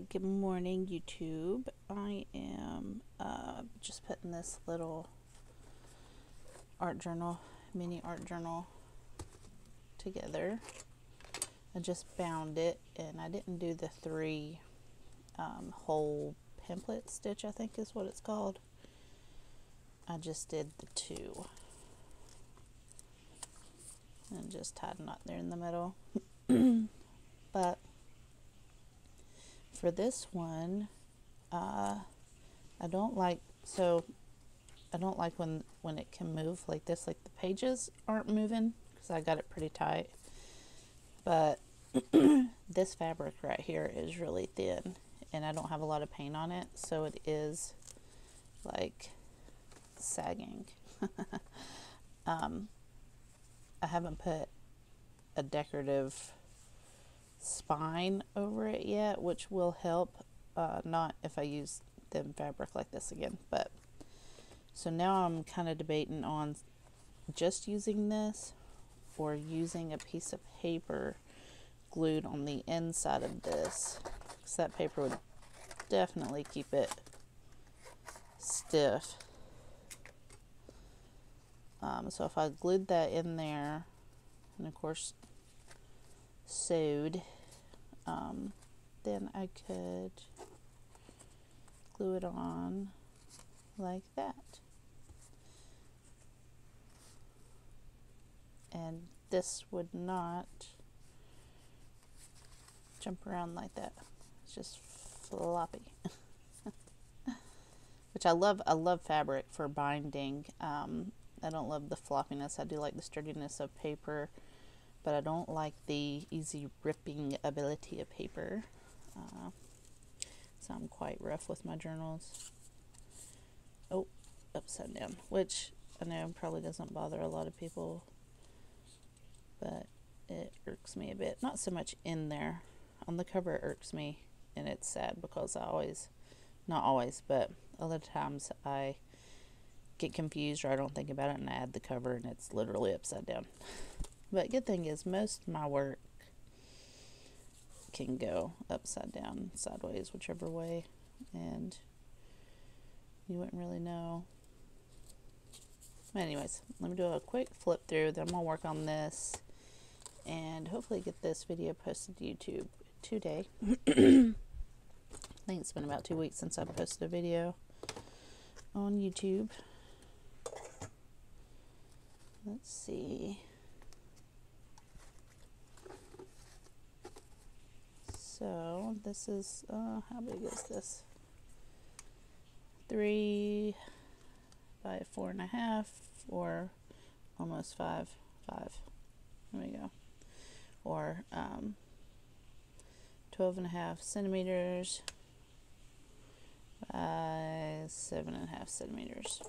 Good morning, YouTube. I am just putting this little art journal, mini art journal together. I just bound it, and I didn't do the three whole pamphlet stitch, I think is what it's called. I just did the two and just tied a knot there in the middle. But for this one, I don't like when it can move like this, like the pages aren't moving because I got it pretty tight. But this fabric right here is really thin and I don't have a lot of paint on it, so it is like sagging. I haven't put a decorative spine over it yet, which will help, not if I use thin fabric like this again. But so now I'm kind of debating on just using this or using a piece of paper glued on the inside of this, because that paper would definitely keep it stiff. So if I glued that in there and of course sewed, then I could glue it on like that. And this would not jump around like that. It's just floppy. Which I love fabric for binding. I don't love the floppiness. I do like the sturdiness of paper, but I don't like the easy ripping ability of paper. So I'm quite rough with my journals. Oh, upside down, which I know probably doesn't bother a lot of people, but it irks me a bit. Not so much in there. On the cover it irks me, and it's sad because not always, but a lot of times I get confused or I don't think about it and I add the cover and it's literally upside down. But good thing is most of my work can go upside down, sideways, whichever way, and you wouldn't really know. But anyways, let me do a quick flip through, then I'm gonna work on this and hopefully get this video posted to YouTube today. I think it's been about 2 weeks since I posted a video on YouTube. Let's see. So this is, how big is this? 3 by 4.5 or almost 5. There we go. Or 12.5 centimeters by 7.5 centimeters.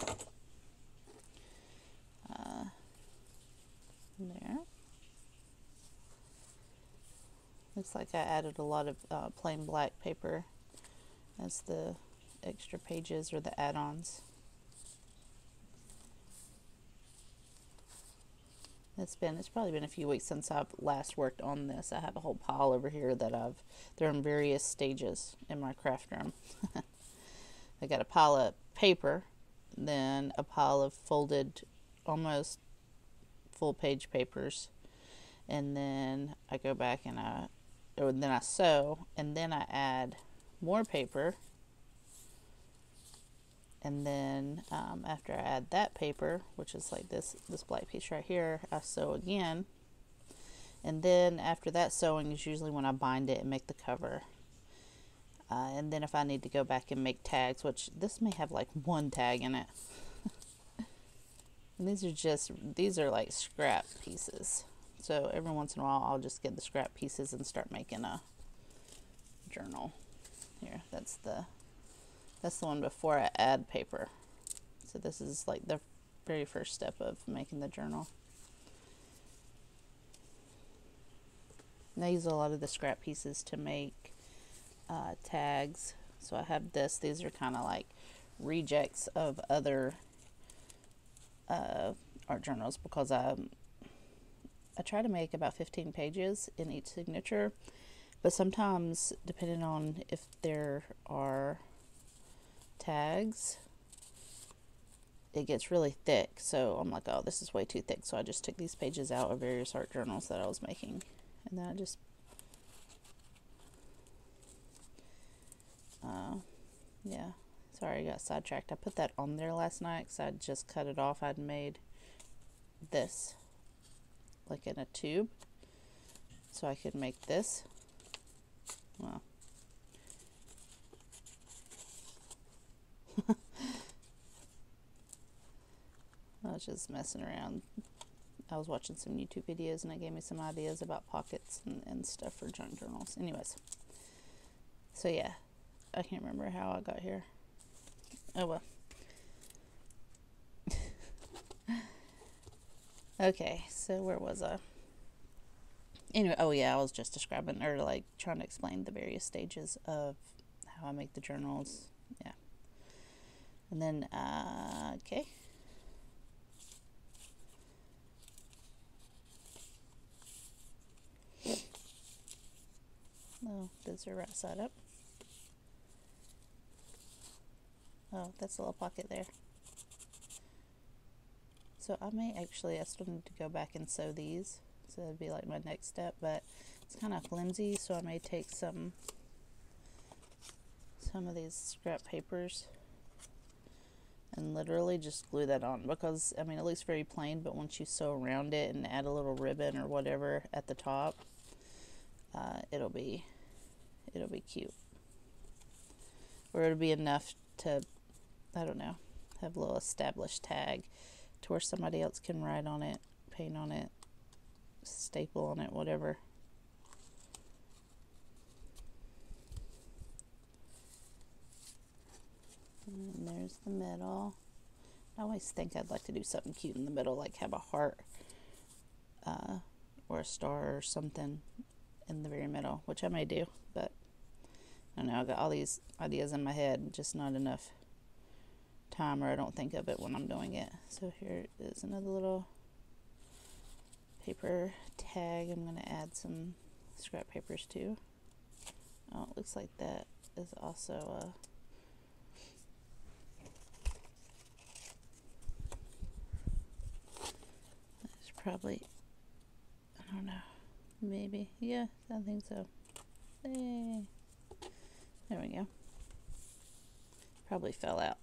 There. Looks like I added a lot of plain black paper as the extra pages or the add-ons. It's probably been a few weeks since I've last worked on this. I have a whole pile over here that they're in various stages in my craft room. I got a pile of paper, then a pile of folded, almost full page papers, and then I go back and then I sew, and then I add more paper, and then after I add that paper, which is like this black piece right here, I sew again, and then after that sewing is usually when I bind it and make the cover. And then if I need to go back and make tags, which this may have like one tag in it. And these are like scrap pieces. So every once in a while I'll just get the scrap pieces and start making a journal. Here, that's the one before I add paper. So this is like the very first step of making the journal. And I use a lot of the scrap pieces to make tags. So I have these are kind of like rejects of other art journals, because I try to make about 15 pages in each signature, But sometimes, depending on if there are tags, it gets really thick. So I'm like, oh, this is way too thick. So I just took these pages out of various art journals that I was making. And then I just, yeah, sorry, I got sidetracked. I put that on there last night because I'd just cut it off. I'd made this like in a tube. So I could make this. Well, I was just messing around. I was watching some YouTube videos and it gave me some ideas about pockets and stuff for junk journals. Anyways, so yeah, I can't remember how I got here. Oh well. Okay, so where was I? Anyway, oh yeah, I was just describing, or like trying to explain the various stages of how I make the journals. Yeah. And then, okay. Oh, those are right side up. Oh, that's a little pocket there. So I may actually, I still need to go back and sew these. So that'd be like my next step, but it's kind of flimsy, so I may take some of these scrap papers and literally just glue that on, because I mean, it looks very plain, but once you sew around it and add a little ribbon or whatever at the top, it'll be cute, or it'll be enough to, I don't know, have a little established tag to where somebody else can write on it, paint on it, staple on it, whatever. And there's the middle. I always think I'd like to do something cute in the middle, like have a heart or a star or something in the very middle, which I may do, but I don't know, I got all these ideas in my head, just not enough time, or I don't think of it when I'm doing it. So here is another little paper tag. I'm going to add some scrap papers too. Oh, it looks like that is also it's probably, I don't know, maybe, yeah, I think so. Hey. There we go. Probably fell out.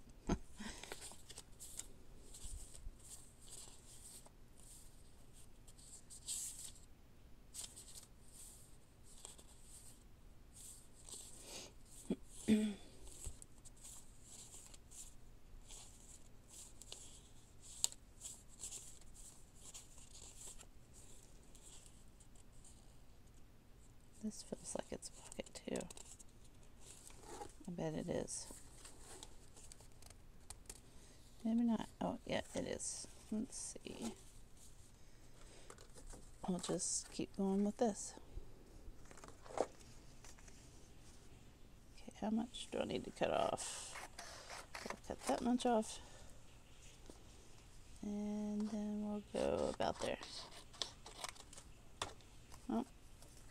This feels like it's a pocket too. I bet it is. Maybe not. Oh, yeah, it is. Let's see. I'll just keep going with this. Okay, how much do I need to cut off? I'll cut that much off. And then we'll go about there. Oh,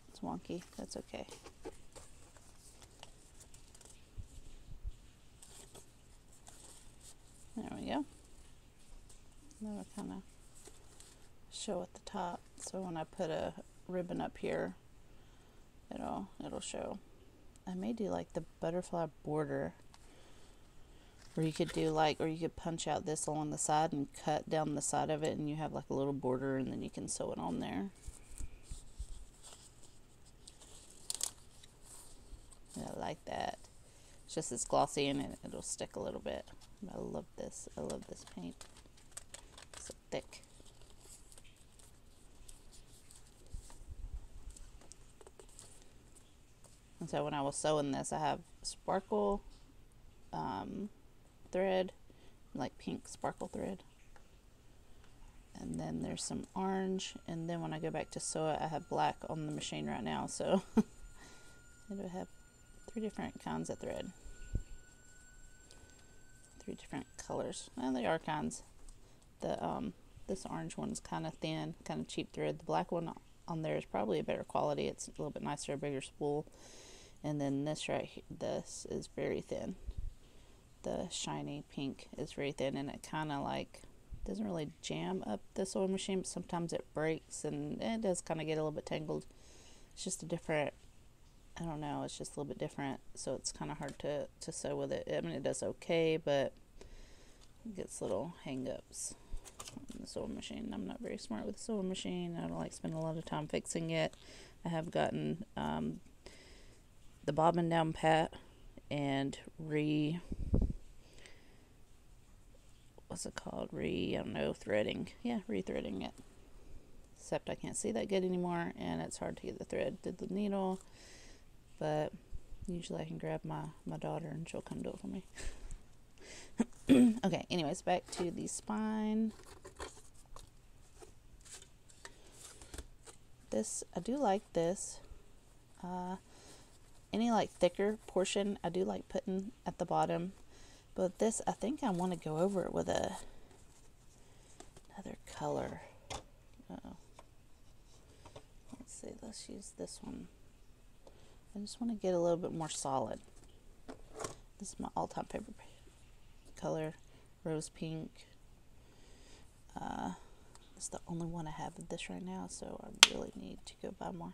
it's wonky. That's okay. There we go. Then we'll kind of show at the top. So when I put a ribbon up here, it'll show. I may do like the butterfly border, or you could do like, or you could punch out this along the side and cut down the side of it, and you have like a little border, and then you can sew it on there. I like that. It's just it's glossy and it'll stick a little bit. I love this. I love this paint. It's so thick. And so when I was sewing this, I have sparkle thread, like pink sparkle thread. And then there's some orange. And then when I go back to sew it, I have black on the machine right now. So it'll have 3 different kinds of thread. 3 different colors. And they are kinds. The this orange one's kind of thin, kind of cheap thread. The black one on there is probably a better quality. It's a little bit nicer, a bigger spool. And then this right here, this is very thin. The shiny pink is very thin, and it kind of like doesn't really jam up the sewing machine, but sometimes it breaks and it does kind of get a little bit tangled. It's just a different, I don't know, it's just a little bit different, so it's kind of hard to sew with it. I mean, it does okay, but it gets little hang-ups on the sewing machine. I'm not very smart with the sewing machine. I don't like spending a lot of time fixing it. I have gotten the bobbin down pat and what's it called? I don't know, threading. Yeah, re-threading it. Except I can't see that good anymore, and it's hard to get the thread to the needle. But usually I can grab my daughter and she'll come do it for me. Okay, anyways, back to the spine. This, I do like this. Any like thicker portion, I do like putting at the bottom. But this, I think I want to go over it with another color. Uh-oh. Let's see, let's use this one. I just want to get a little bit more solid. This is my all-time favorite color, rose pink. It's the only one I have of this right now, so I really need to go buy more.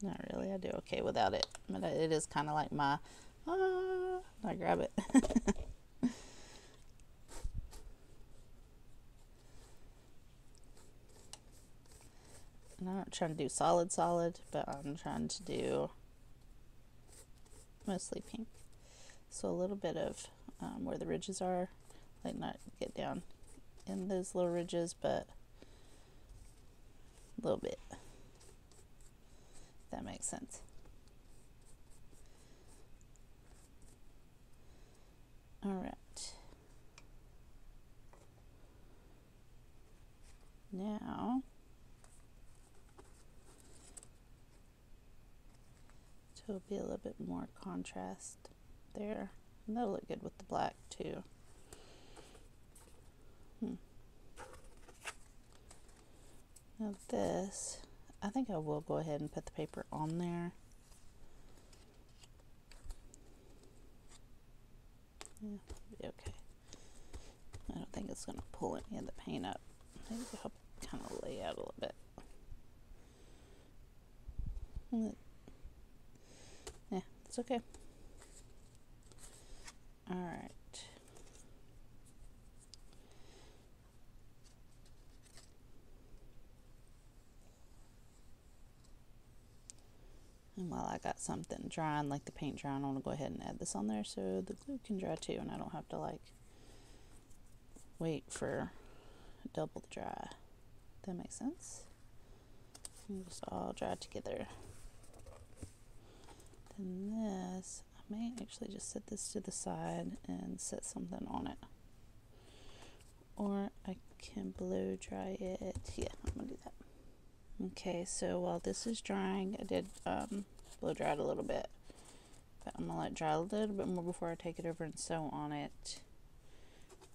Not really, I do okay without it. But it is kind of like my, I grab it. And I'm not trying to do solid, but I'm trying to do mostly pink. So a little bit of where the ridges are, like not get down in those little ridges, but a little bit. If that makes sense. All right. Now, so it'll be a little bit more contrast there. And that'll look good with the black too. Now this, I think I will go ahead and put the paper on there. Yeah, be okay. I don't think it's going to pull any of the paint up. Maybe help kind of lay out a little bit. Yeah, it's okay. All right. And while I got something drying, like the paint drying, I want to go ahead and add this on there so the glue can dry too, and I don't have to like wait for double the dry. That makes sense. And just all dry together. Then this, I may actually just set this to the side and set something on it. Or I can blow dry it. Yeah, I'm gonna do that. Okay, so while this is drying, I did blow dry it a little bit. But I'm gonna let it dry a little bit more before I take it over and sew on it.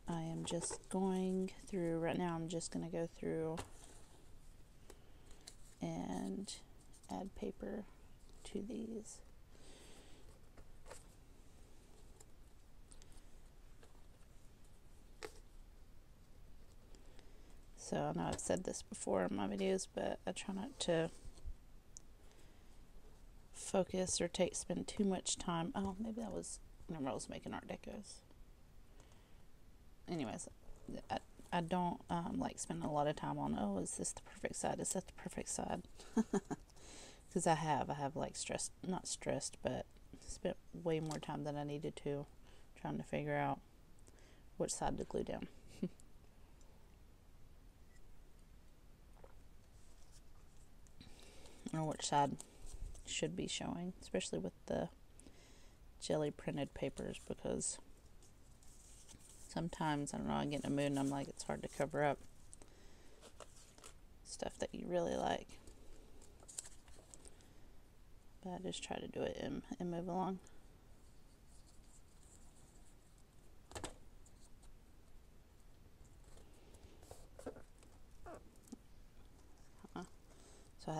I am just going through, right now I'm just gonna go through and add paper to these. So I know I've said this before in my videos, but I try not to focus or spend too much time. Oh, maybe that was whenever I was making Art Decos. Anyways, I don't like spending a lot of time on, oh, is this the perfect side? Is that the perfect side? Because I have like not stressed, but spent way more time than I needed to trying to figure out which side to glue down. Or which side should be showing, especially with the jelly printed papers, because sometimes, I don't know, I get in a mood and I'm like, it's hard to cover up stuff that you really like. But I just try to do it and move along.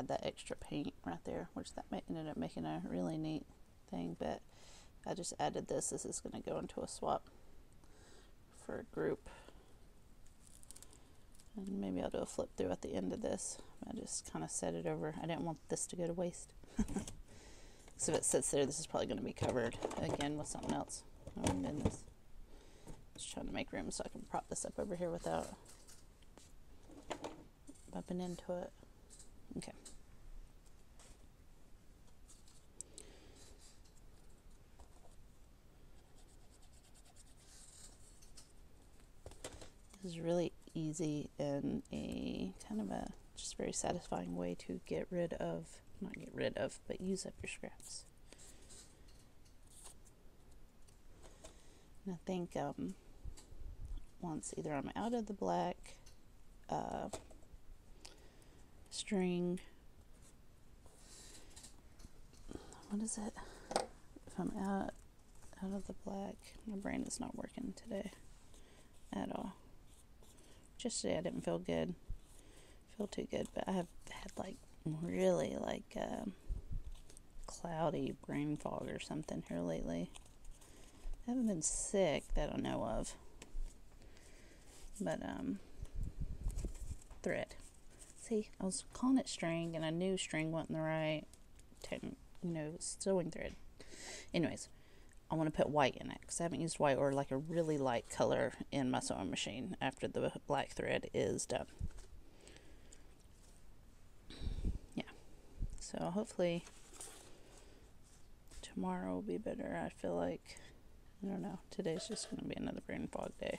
add that extra paint right there, which that ended up making a really neat thing, but I just added this. This is going to go into a swap for a group. And maybe I'll do a flip through at the end of this. I just kind of set it over. I didn't want this to go to waste. So if it sits there, this is probably going to be covered again with something else. Oh my goodness. Just trying to make room so I can prop this up over here without bumping into it. Okay. This is really easy and a kind of a just very satisfying way to get rid of, not get rid of, but use up your scraps. And I think once either I'm out of the black string, what is it? If I'm out of the black, my brain is not working today at all. Just today I didn't feel good, too good, but I have had like really like cloudy brain fog or something here lately. I haven't been sick that I know of, but thread. See, I was calling it string, and I knew string wasn't the right, sewing thread. Anyways, I want to put white in it because I haven't used white or like a really light color in my sewing machine after the black thread is done. Yeah, so hopefully tomorrow will be better. I feel like, I don't know, today's just going to be another brain fog day.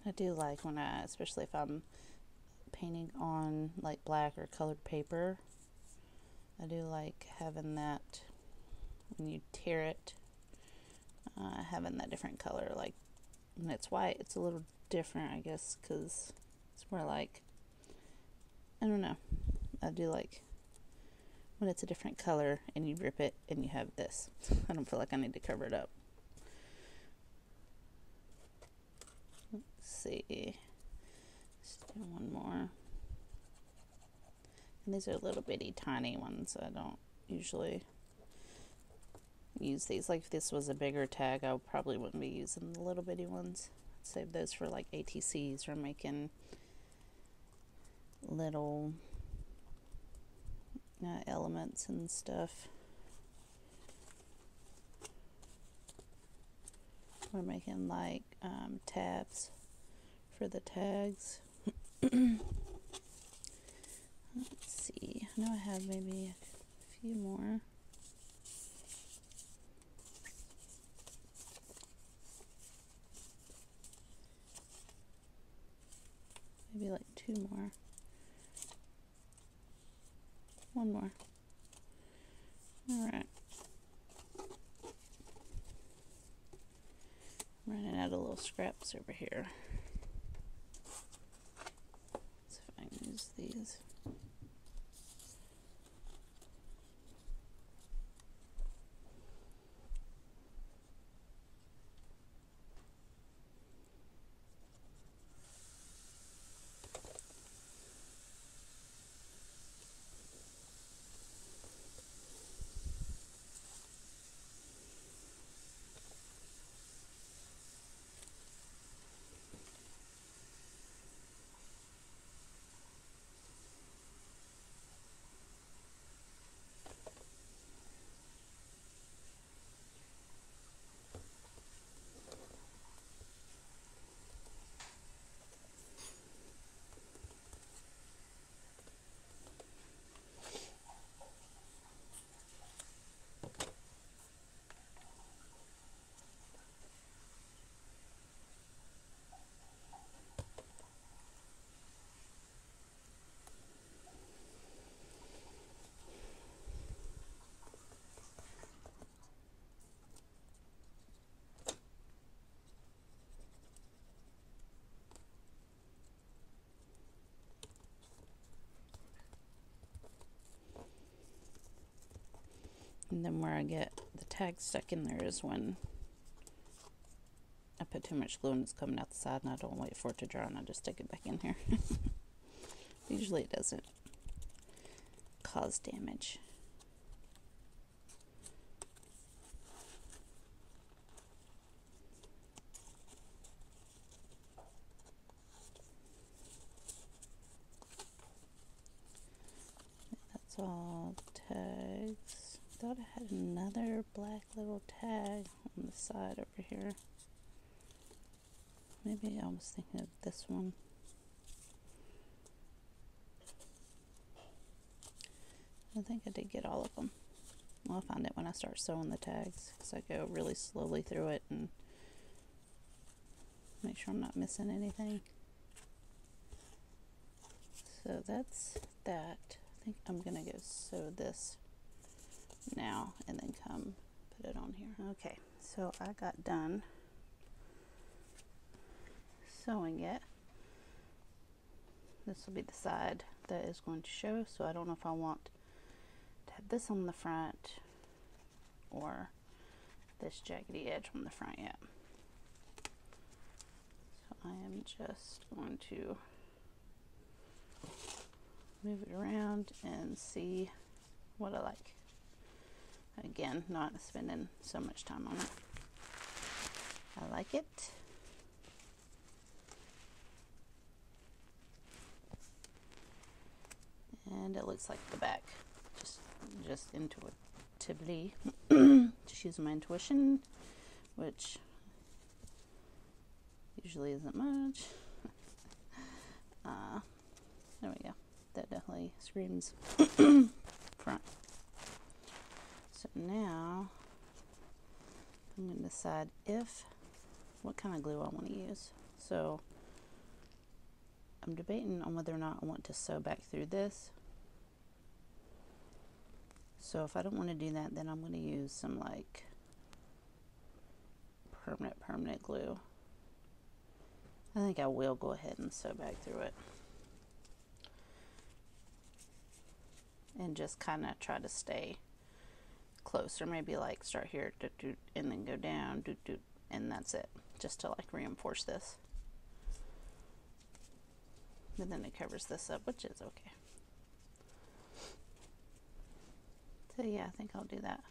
I do like when especially if I'm painting on like black or colored paper, I do like having that, when you tear it, having that different color. Like when it's white, it's a little different, I guess, because it's more like, I don't know, I do like when it's a different color and you rip it and you have this. I don't feel like I need to cover it up. Let's see. Let's do one more. And these are little bitty tiny ones. I don't usually use these. Like if this was a bigger tag, I probably wouldn't be using the little bitty ones. I'd save those for like ATCs or making little elements and stuff. We're making like tabs for the tags. Let's see. I know I have maybe a few more. Maybe like two more. One more. Alright. Running out of little scraps over here. Let's see if I can use these. And then where I get the tag stuck in there is when I put too much glue and it's coming out the side and I don't wait for it to dry and I just stick it back in here. Usually it doesn't cause damage. That's all the tags. Thought I had another black little tag on the side over here. Maybe I was thinking of this one. I think I did get all of them. I'll find it when I start sewing the tags, because I go really slowly through it and make sure I'm not missing anything. So that's that. I think I'm gonna go sew this now and then come put it on here. Okay, so I got done sewing it. This will be the side that is going to show, so I don't know if I want to have this on the front or this jaggedy edge on the front yet. So I am just going to move it around and see what I like. Again, not spending so much time on it. I like it. And it looks like the back. Just intuitively. Just using my intuition, which usually isn't much. There we go. That definitely screams front. So now I'm going to decide what kind of glue I want to use. So I'm debating on whether or not I want to sew back through this. So if I don't want to do that, then I'm going to use some like permanent glue. I think I will go ahead and sew back through it. And just kind of try to stay close, or maybe like start here and then go down and that's it, just to like reinforce this. And then it covers this up, which is okay. So yeah, I think I'll do that.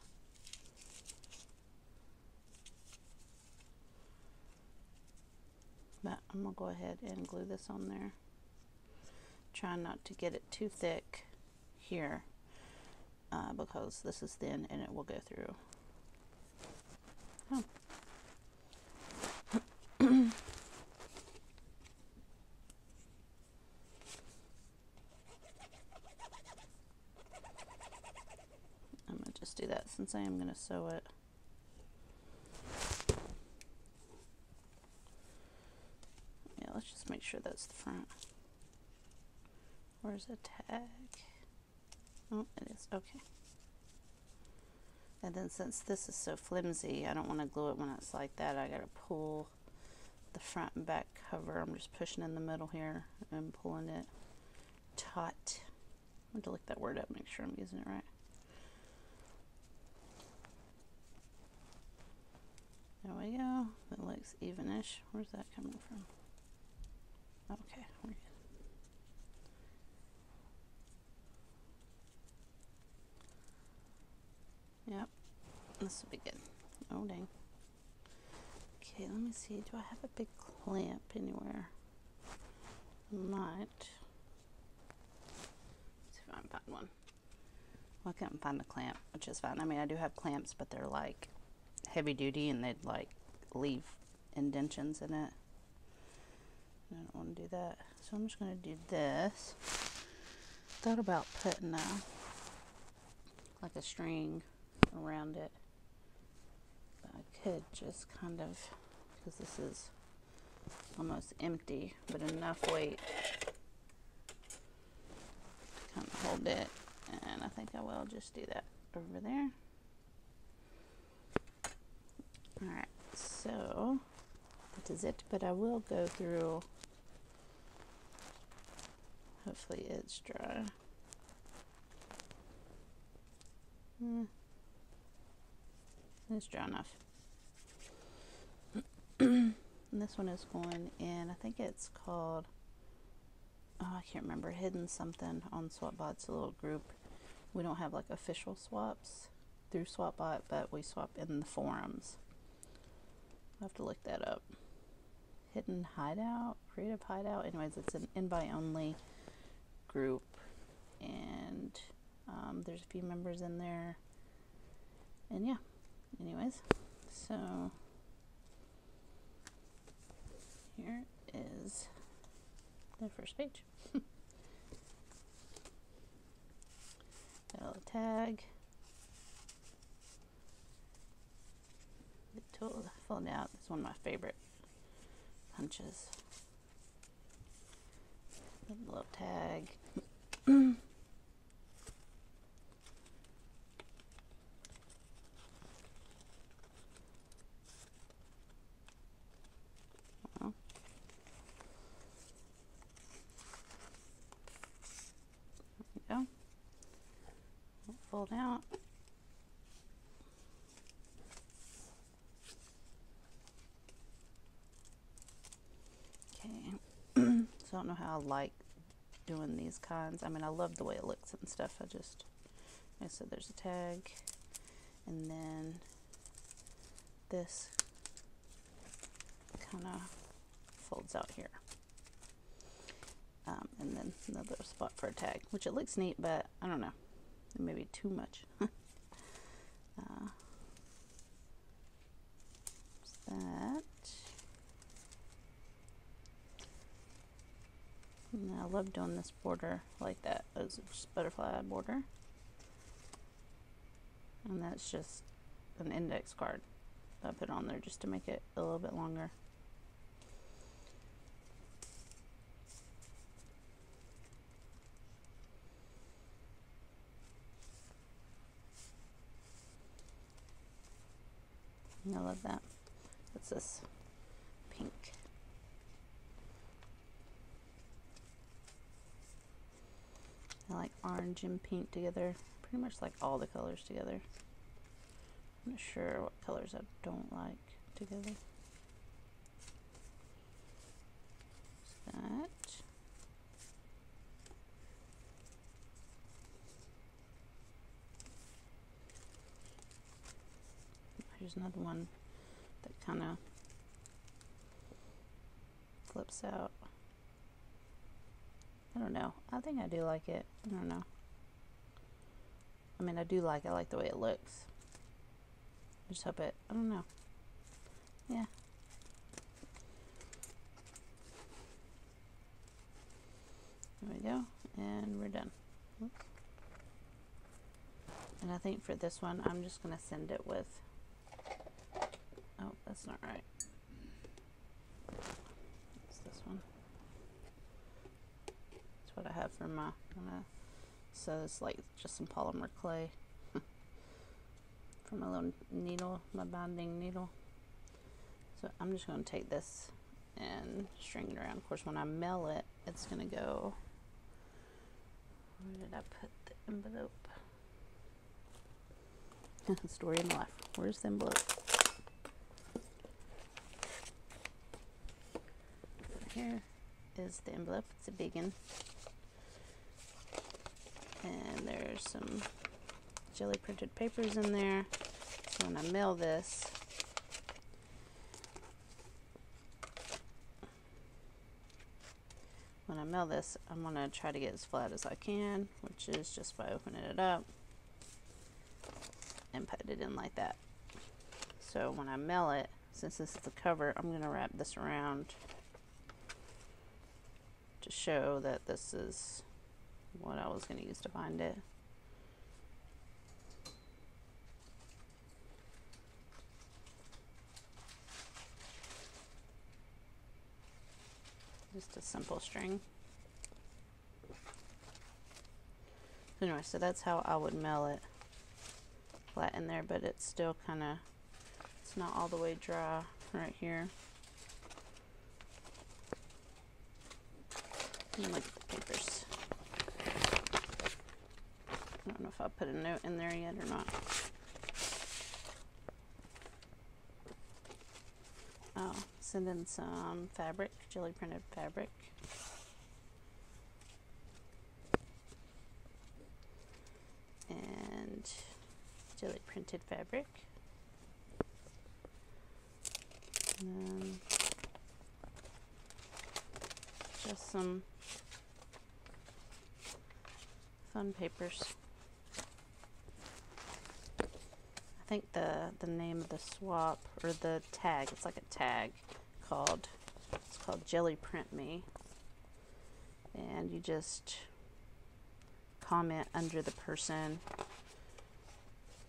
But I'm gonna go ahead and glue this on there. Try not to get it too thick here, because this is thin and it will go through. Oh. I'm gonna just do that since I am gonna sew it. Yeah, let's just make sure that's the front. Where's the tag? Oh, it is. Okay. And then since this is so flimsy, I don't want to glue it when it's like that. I gotta pull the front and back cover. I'm just pushing in the middle here and pulling it taut. I want to look that word up, make sure I'm using it right. There we go. It looks evenish. Where's that coming from? Okay, we're good. Yep, this will be good. Oh dang. Okay, let me see. Do I have a big clamp anywhere? I might. Let's see if I can find one. Well, I couldn't find a clamp, which is fine. I mean, I do have clamps, but they're like heavy duty and they'd like leave indentions in it. I don't want to do that. So I'm just going to do this. Thought about putting like a string around it. But I could just kind of, because this is almost empty, but enough weight to kind of hold it. And I think I will just do that over there. Alright, so that is it, but I will go through, hopefully it's dry. It's dry enough. And this one is going in, I think it's called, oh, I can't remember, Hidden something on SwapBot. It's a little group. We don't have like official swaps through SwapBot, but we swap in the forums. I'll have to look that up. Hidden Hideout, Creative Hideout. Anyways, it's an invite only group, and there's a few members in there. And yeah, anyways, so here is the first page. Got a little tag. The tool fold out. This is one of my favorite punches. The little tag. Well, there we go. Fold out. Okay. So I don't know how I like doing these kinds. I mean, I love the way it looks and stuff. Like I said, there's a tag, and then this kind of folds out here. And then another spot for a tag, which it looks neat, but I don't know. Maybe too much. That. And I love doing this border like that as a butterfly border. And that's just an index card that I put on there just to make it a little bit longer. I love that. What's this? Pink. I like orange and pink together. Pretty much like all the colors together. I'm not sure what colors I don't like together. That. Here's another one that kind of flips out. I don't know. I think I do like it. I don't know. I mean, I like the way it looks. I just hope it, I don't know. Yeah. There we go. And we're done. Oops. And I think for this one, I'm just going to send it with, oh, that's not right. It's this one. That's what I have for my, so it's like just some polymer clay from my little needle, my binding needle. So I'm just going to take this and string it around. Of course, when I mail it, it's going to go, where did I put the envelope? Story of my life. Where's the envelope? Here is the envelope. It's a big one. And there's some jelly printed papers in there. So when I mail this, I'm going to try to get as flat as I can, which is just by opening it up and put it in like that. So when I mail it, since this is the cover, I'm going to wrap this around to show that this is what I was going to use to bind it. Just a simple string. Anyway, so that's how I would mail it, flat in there, but it's still kind of, it's not all the way dry right here. And look at the papers. I don't know if I put a note in there yet or not. send in some fabric, jelly printed fabric. And jelly printed fabric. And then just some fun papers. I think the name of the swap, or the tag, it's like a tag called, it's called Jelly Print Me. And you just comment under the person,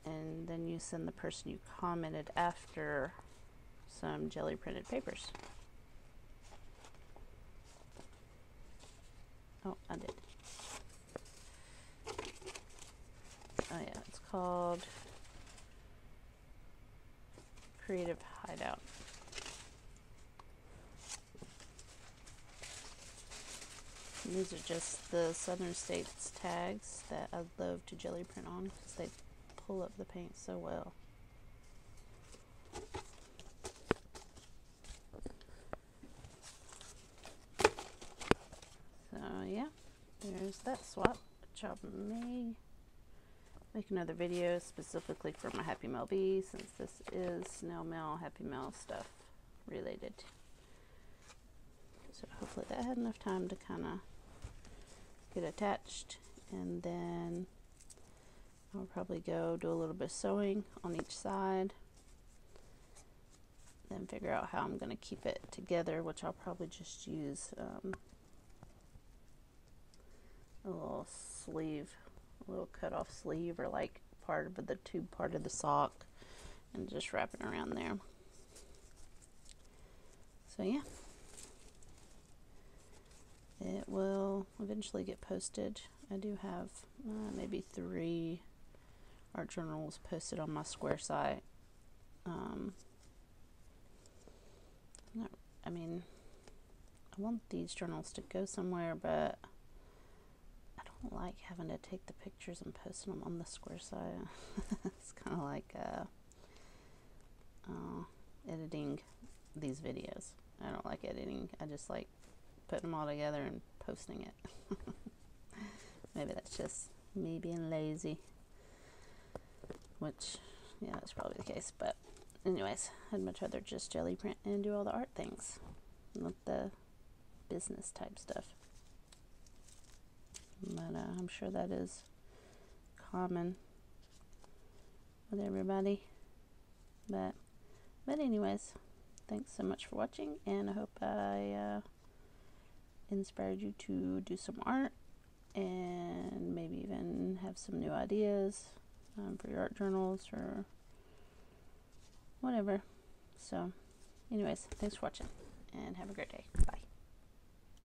and then you send the person you commented after some jelly printed papers. Oh, I did. Oh yeah, it's called Creative Hideout. And these are just the Southern States tags that I love to jelly print on because they pull up the paint so well. So yeah, there's that swap, which I may make another video specifically for my Happy Mail Bee, since this is snail mail, Happy Mail stuff related. So hopefully that had enough time to kind of get attached, and then I'll probably go do a little bit of sewing on each side, then figure out how I'm going to keep it together, which I'll probably just use a little sleeve, a little cut off sleeve, or like part of the tube part of the sock, and just wrap it around there. So yeah, it will eventually get posted. I do have maybe 3 art journals posted on my Square site. I mean, I want these journals to go somewhere, but I don't like having to take the pictures and post them on the Square site. It's kind of like editing these videos. I don't like editing. I just like putting them all together and posting it. Maybe that's just me being lazy, which, yeah, that's probably the case. But anyways, I'd much rather just jelly print and do all the art things, not the business type stuff. But I'm sure that is common with everybody. But anyways, thanks so much for watching, and I hope I inspired you to do some art, and maybe even have some new ideas for your art journals or whatever. So anyways, thanks for watching, and have a great day. Bye.